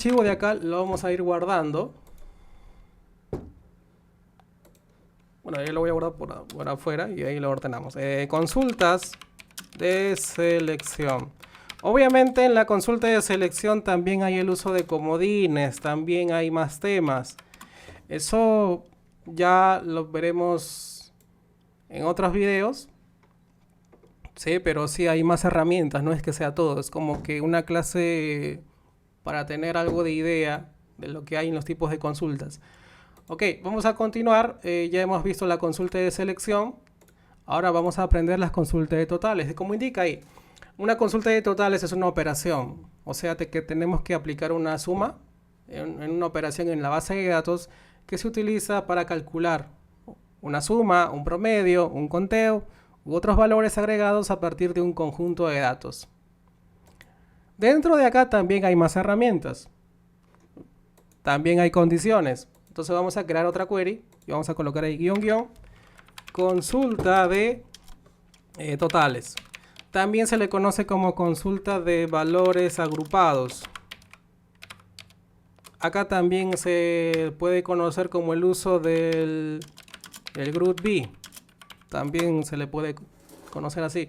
archivo de acá lo vamos a ir guardando. Bueno, ahí lo voy a guardar por afuera y ahí lo ordenamos. Consultas de selección. Obviamente en la consulta de selección también hay el uso de comodines, también hay más temas. Eso ya lo veremos en otros videos. Sí, pero sí hay más herramientas, no es que sea todo. Es como que una clase para tener algo de idea de lo que hay en los tipos de consultas. Ok, vamos a continuar. Ya hemos visto la consulta de selección. Ahora vamos a aprender las consultas de totales. Como indica ahí, una consulta de totales es una operación. O sea, que tenemos que aplicar una suma en una operación en la base de datos que se utiliza para calcular una suma, un promedio, un conteo u otros valores agregados a partir de un conjunto de datos. Dentro de acá también hay más herramientas. También hay condiciones. Entonces vamos a crear otra query y vamos a colocar ahí guión consulta de totales. También se le conoce como consulta de valores agrupados. Acá también se puede conocer como el uso del group B. También se le puede conocer así.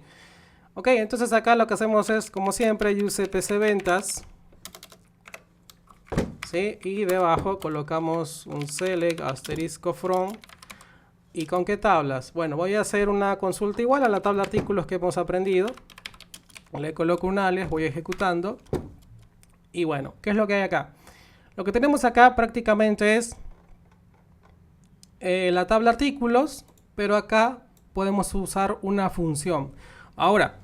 Ok, entonces acá lo que hacemos es, como siempre, use PC ventas. ¿Sí? Y debajo colocamos un select asterisco from. ¿Y con qué tablas? Bueno, voy a hacer una consulta igual a la tabla de artículos que hemos aprendido. Le coloco un alias, voy ejecutando. Y bueno, ¿qué es lo que hay acá? Lo que tenemos acá prácticamente es la tabla de artículos, pero acá podemos usar una función. Ahora,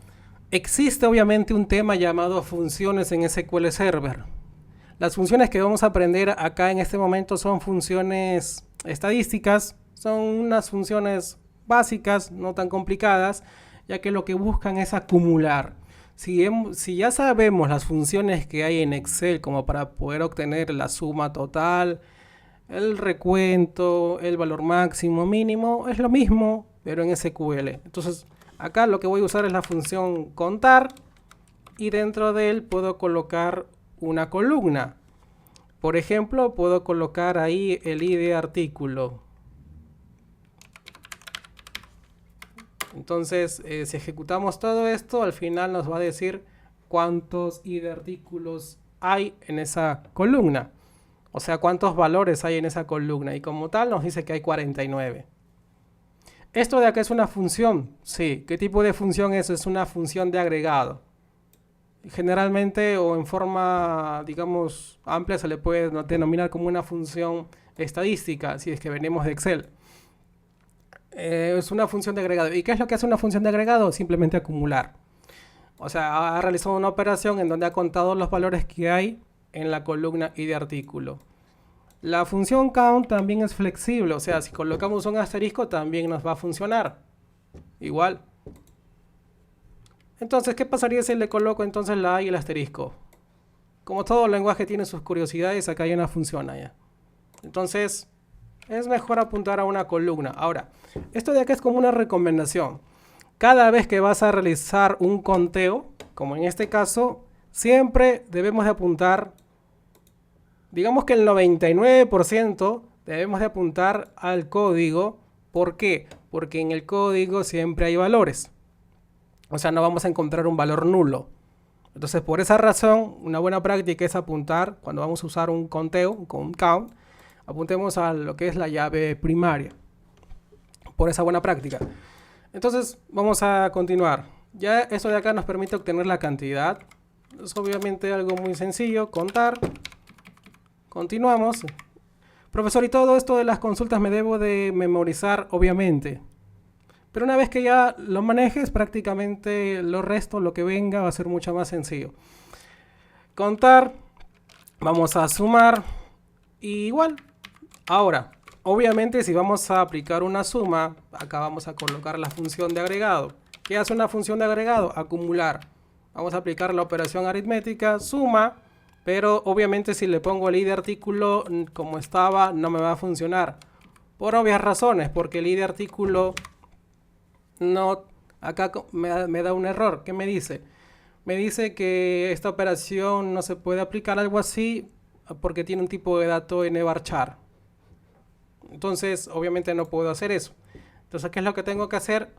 existe obviamente un tema llamado funciones en SQL Server. Las funciones que vamos a aprender acá en este momento son funciones estadísticas, son unas funciones básicas, no tan complicadas, ya que lo que buscan es acumular. Si ya sabemos las funciones que hay en Excel como para poder obtener la suma total, el recuento, el valor máximo, mínimo, es lo mismo, pero en SQL. Entonces, acá lo que voy a usar es la función contar y dentro de él puedo colocar una columna. Por ejemplo, puedo colocar ahí el ID artículo. Entonces, si ejecutamos todo esto, al final nos va a decir cuántos ID artículos hay en esa columna. O sea, cuántos valores hay en esa columna. Y como tal nos dice que hay 49. ¿Esto de acá es una función? Sí. ¿Qué tipo de función es? Es una función de agregado. Generalmente o en forma, digamos, amplia se le puede denominar como una función estadística, si es que venimos de Excel. Es una función de agregado. ¿Y qué es lo que hace una función de agregado? Simplemente acumular. O sea, ha realizado una operación en donde ha contado los valores que hay en la columna ID artículo. La función count también es flexible, o sea, si colocamos un asterisco también nos va a funcionar. Igual. Entonces, ¿qué pasaría si le coloco entonces la A y el asterisco? Como todo lenguaje tiene sus curiosidades, acá ya no funciona ya. Entonces, es mejor apuntar a una columna. Ahora, esto de acá es como una recomendación. Cada vez que vas a realizar un conteo, como en este caso, siempre debemos de apuntar, digamos que el 99% debemos de apuntar al código. ¿Por qué? Porque en el código siempre hay valores. O sea, no vamos a encontrar un valor nulo. Entonces, por esa razón, una buena práctica es apuntar, cuando vamos a usar un conteo, con un count, apuntemos a lo que es la llave primaria. Por esa buena práctica. Entonces, vamos a continuar. Ya esto de acá nos permite obtener la cantidad. Es obviamente algo muy sencillo, contar. Continuamos. Profesor, y todo esto de las consultas me debo de memorizar, obviamente. Pero una vez que ya lo manejes, prácticamente lo resto, lo que venga, va a ser mucho más sencillo. Contar, vamos a sumar, y igual. Ahora, obviamente si vamos a aplicar una suma, acá vamos a colocar la función de agregado. ¿Qué hace una función de agregado? Acumular. Vamos a aplicar la operación aritmética, suma, pero obviamente si le pongo el ID artículo como estaba, no me va a funcionar. Por obvias razones, porque el ID artículo no, acá me da un error. ¿Qué me dice? Me dice que esta operación no se puede aplicar, algo así. porque tiene un tipo de dato nvarchar. Entonces, obviamente no puedo hacer eso. Entonces, ¿qué es lo que tengo que hacer?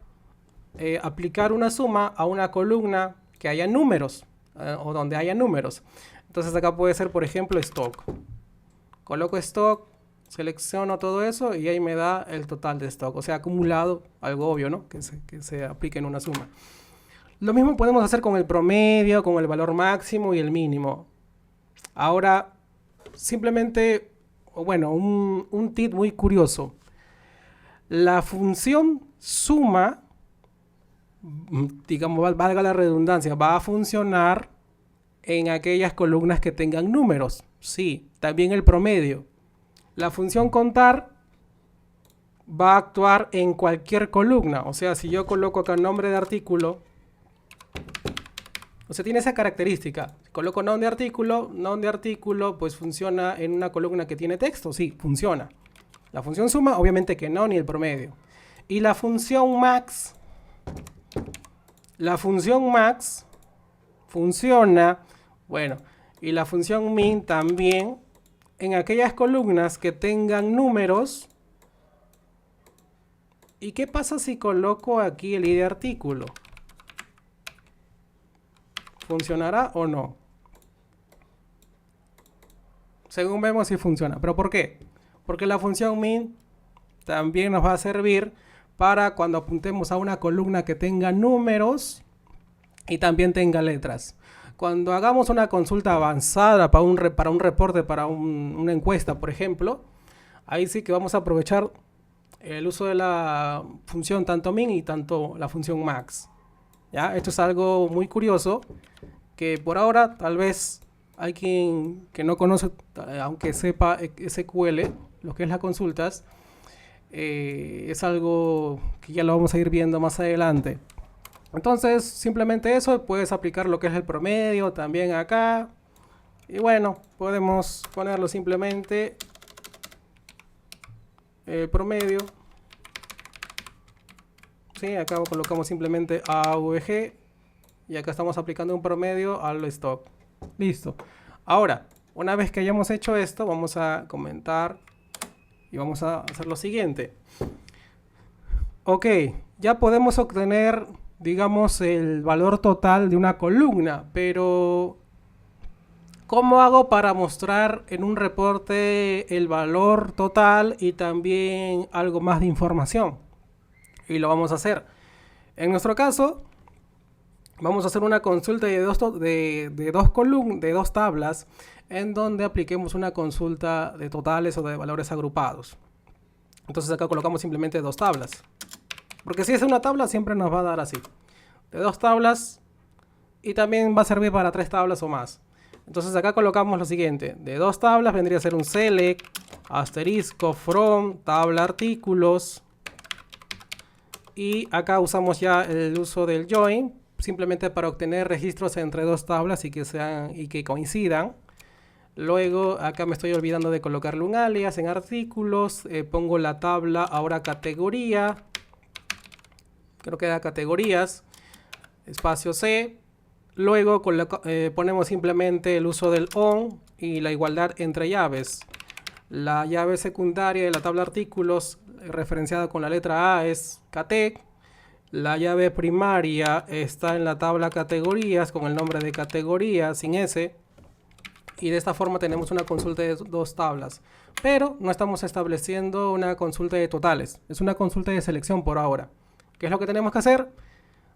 Aplicar una suma a una columna que haya números, o donde haya números. Entonces, acá puede ser, por ejemplo, stock. Coloco stock, selecciono todo eso y ahí me da el total de stock. O sea, acumulado, algo obvio, ¿no? Que se aplique en una suma. Lo mismo podemos hacer con el promedio, con el valor máximo y el mínimo. Ahora, simplemente, bueno, un tip muy curioso. La función suma, digamos, valga la redundancia, va a funcionar en aquellas columnas que tengan números. Sí, también el promedio. La función contar va a actuar en cualquier columna. O sea, si yo coloco acá nombre de artículo, o sea, tiene esa característica. Si coloco non de artículo, pues funciona en una columna que tiene texto. Sí, funciona. La función suma, obviamente que no, ni el promedio. Y la función max funciona, bueno, y la función min también en aquellas columnas que tengan números. ¿Y qué pasa si coloco aquí el id de artículo? ¿Funcionará o no? Según vemos si funciona. ¿Pero por qué? Porque la función min también nos va a servir para cuando apuntemos a una columna que tenga números y también tenga letras. Cuando hagamos una consulta avanzada para un reporte, para una encuesta, por ejemplo, ahí sí que vamos a aprovechar el uso de la función tanto min y tanto la función max. ¿Ya? Esto es algo muy curioso que por ahora tal vez hay quien que no conoce, aunque sepa SQL, lo que es las consultas, es algo que ya lo vamos a ir viendo más adelante. Entonces, simplemente eso, puedes aplicar lo que es el promedio también acá. Y bueno, podemos ponerlo simplemente el promedio. Sí, acá colocamos simplemente AVG y acá estamos aplicando un promedio al stock. Listo. Ahora, una vez que hayamos hecho esto, vamos a comentar y vamos a hacer lo siguiente. Ok, ya podemos obtener, digamos, el valor total de una columna, pero ¿cómo hago para mostrar en un reporte el valor total y también algo más de información? Y lo vamos a hacer. En nuestro caso, vamos a hacer una consulta de dos tablas, en donde apliquemos una consulta de totales o de valores agrupados. Entonces acá colocamos simplemente dos tablas. Porque si es una tabla, siempre nos va a dar así. De dos tablas, y también va a servir para tres tablas o más. Entonces acá colocamos lo siguiente. De dos tablas vendría a ser un select, asterisco, from, tabla artículos. Y acá usamos ya el uso del join, simplemente para obtener registros entre dos tablas y que coincidan. Luego acá me estoy olvidando de colocarle un alias en artículos. Pongo la tabla, ahora categoría. Creo que da categorías. Espacio C. Luego ponemos simplemente el uso del on y la igualdad entre llaves. La llave secundaria de la tabla artículos referenciada con la letra A es categ. La llave primaria está en la tabla categorías con el nombre de categoría sin S. Y de esta forma tenemos una consulta de dos tablas. Pero no estamos estableciendo una consulta de totales. Es una consulta de selección por ahora. ¿Qué es lo que tenemos que hacer?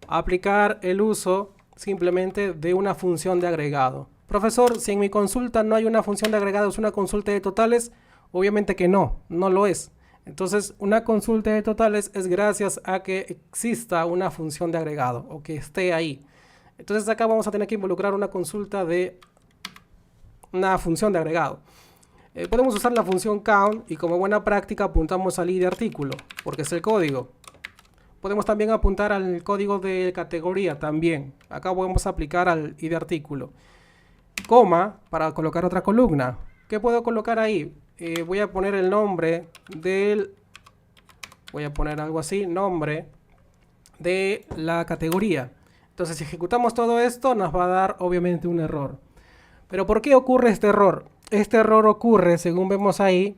Aplicar el uso simplemente de una función de agregado. Profesor, si en mi consulta no hay una función de agregado, ¿es una consulta de totales? Obviamente que no, no lo es. Entonces, una consulta de totales es gracias a que exista una función de agregado o que esté ahí. Entonces, acá vamos a tener que involucrar una consulta de una función de agregado. Podemos usar la función count y como buena práctica apuntamos al id de artículo, porque es el código. Podemos también apuntar al código de categoría también. Acá podemos aplicar al id de artículo. Coma para colocar otra columna. ¿Qué puedo colocar ahí? Voy a poner el nombre del... Voy a poner algo así, nombre de la categoría. Entonces, si ejecutamos todo esto, nos va a dar obviamente un error. ¿Pero por qué ocurre este error? este error ocurre, según vemos ahí,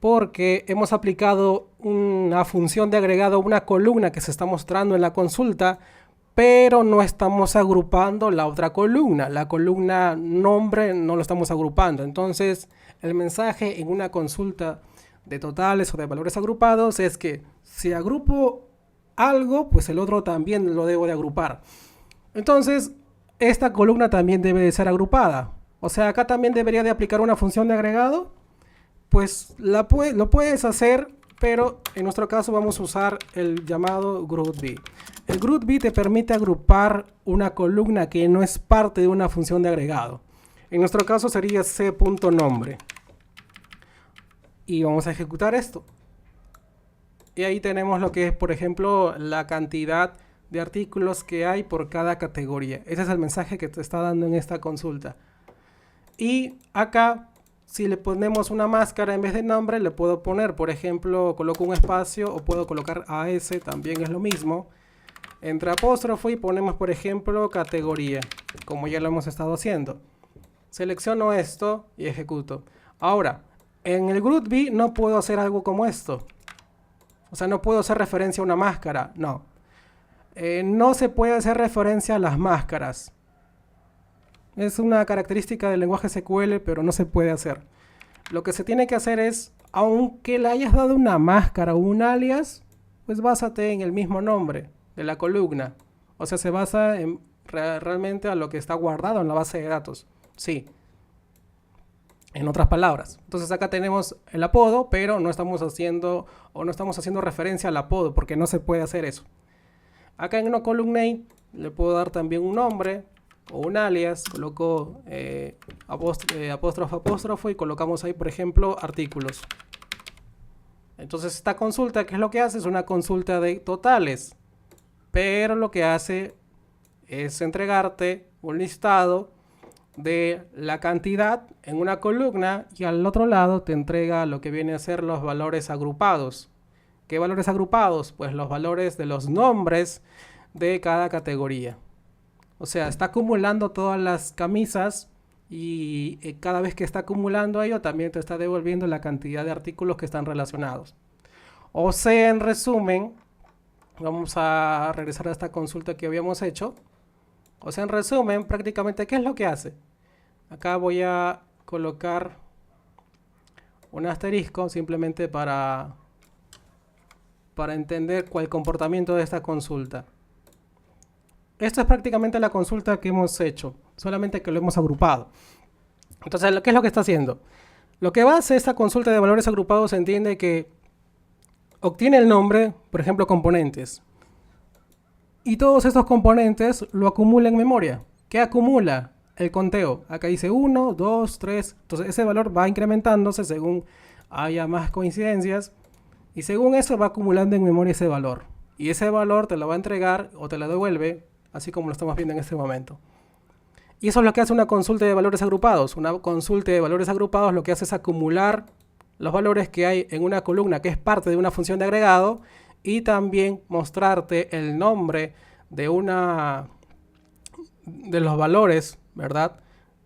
porque hemos aplicado una función de agregado a una columna que se está mostrando en la consulta, pero no estamos agrupando la otra columna. La columna nombre no lo estamos agrupando. Entonces, el mensaje en una consulta de totales o de valores agrupados es que si agrupo algo, pues el otro también lo debo de agrupar. Entonces, esta columna también debe de ser agrupada. O sea, acá también debería de aplicar una función de agregado. Pues lo puedes hacer, pero en nuestro caso vamos a usar el llamado GroupB. El GroupB te permite agrupar una columna que no es parte de una función de agregado. En nuestro caso sería c.nombre. Y vamos a ejecutar esto. Y ahí tenemos lo que es, por ejemplo, la cantidad de artículos que hay por cada categoría. Ese es el mensaje que te está dando en esta consulta. Y acá, si le ponemos una máscara en vez de nombre, le puedo poner, por ejemplo, coloco un espacio o puedo colocar AS, también es lo mismo. Entre apóstrofo y ponemos, por ejemplo, categoría, como ya lo hemos estado haciendo. Selecciono esto y ejecuto. Ahora, en el GroupB no puedo hacer algo como esto. O sea, no puedo hacer referencia a una máscara, no. No se puede hacer referencia a las máscaras. Es una característica del lenguaje SQL, pero no se puede hacer. Lo que se tiene que hacer es, aunque le hayas dado una máscara o un alias, pues básate en el mismo nombre de la columna. O sea, se basa realmente a lo que está guardado en la base de datos. Sí. En otras palabras. Entonces acá tenemos el apodo, pero no estamos haciendo referencia al apodo, porque no se puede hacer eso. Acá en noColumnName le puedo dar también un nombre o un alias. Coloco apóstrofo y colocamos ahí, por ejemplo, artículos. Entonces esta consulta, ¿qué es lo que hace? Es una consulta de totales, pero lo que hace es entregarte un listado de la cantidad en una columna y al otro lado te entrega lo que viene a ser los valores agrupados. ¿Qué valores agrupados? Pues los valores de los nombres de cada categoría. O sea, está acumulando todas las camisas y cada vez que está acumulando ello también te está devolviendo la cantidad de artículos que están relacionados. O sea, en resumen, vamos a regresar a esta consulta que habíamos hecho. O sea, en resumen, prácticamente, ¿qué es lo que hace? Acá voy a colocar un asterisco simplemente para entender cuál es el comportamiento de esta consulta. Esta es prácticamente la consulta que hemos hecho, solamente que lo hemos agrupado. Entonces, ¿qué es lo que está haciendo? Lo que va a hacer esta consulta de valores agrupados se entiende que obtiene el nombre, por ejemplo, componentes. Y todos estos componentes lo acumula en memoria. ¿Qué acumula? El conteo. Acá dice 1, 2, 3. Entonces ese valor va incrementándose según haya más coincidencias. Y según eso va acumulando en memoria ese valor. Y ese valor te lo va a entregar o te lo devuelve, así como lo estamos viendo en este momento. Y eso es lo que hace una consulta de valores agrupados. Una consulta de valores agrupados lo que hace es acumular los valores que hay en una columna que es parte de una función de agregado y también mostrarte el nombre de los valores, ¿verdad?,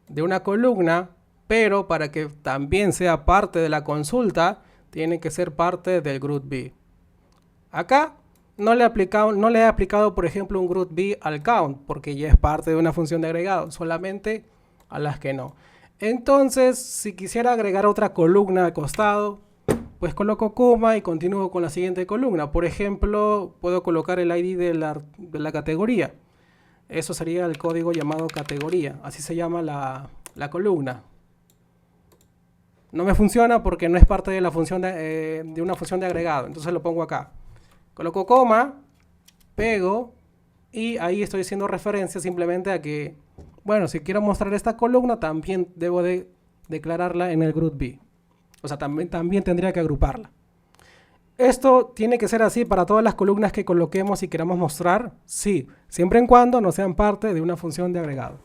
de una columna, pero para que también sea parte de la consulta, tiene que ser parte del GroupB. Acá no le he aplicado, por ejemplo, un GroupB al count, porque ya es parte de una función de agregado, solamente a las que no. Entonces, si quisiera agregar otra columna al costado, pues coloco coma y continúo con la siguiente columna. Por ejemplo, puedo colocar el ID de la categoría. Eso sería el código llamado categoría. Así se llama la columna. No me funciona porque no es parte de la función de una función de agregado. Entonces lo pongo acá. Coloco coma, pego y ahí estoy haciendo referencia simplemente a que, bueno, si quiero mostrar esta columna también debo de declararla en el GroupB. O sea, también tendría que agruparla. ¿Esto tiene que ser así para todas las columnas que coloquemos y queramos mostrar? Sí, siempre y cuando no sean parte de una función de agregado.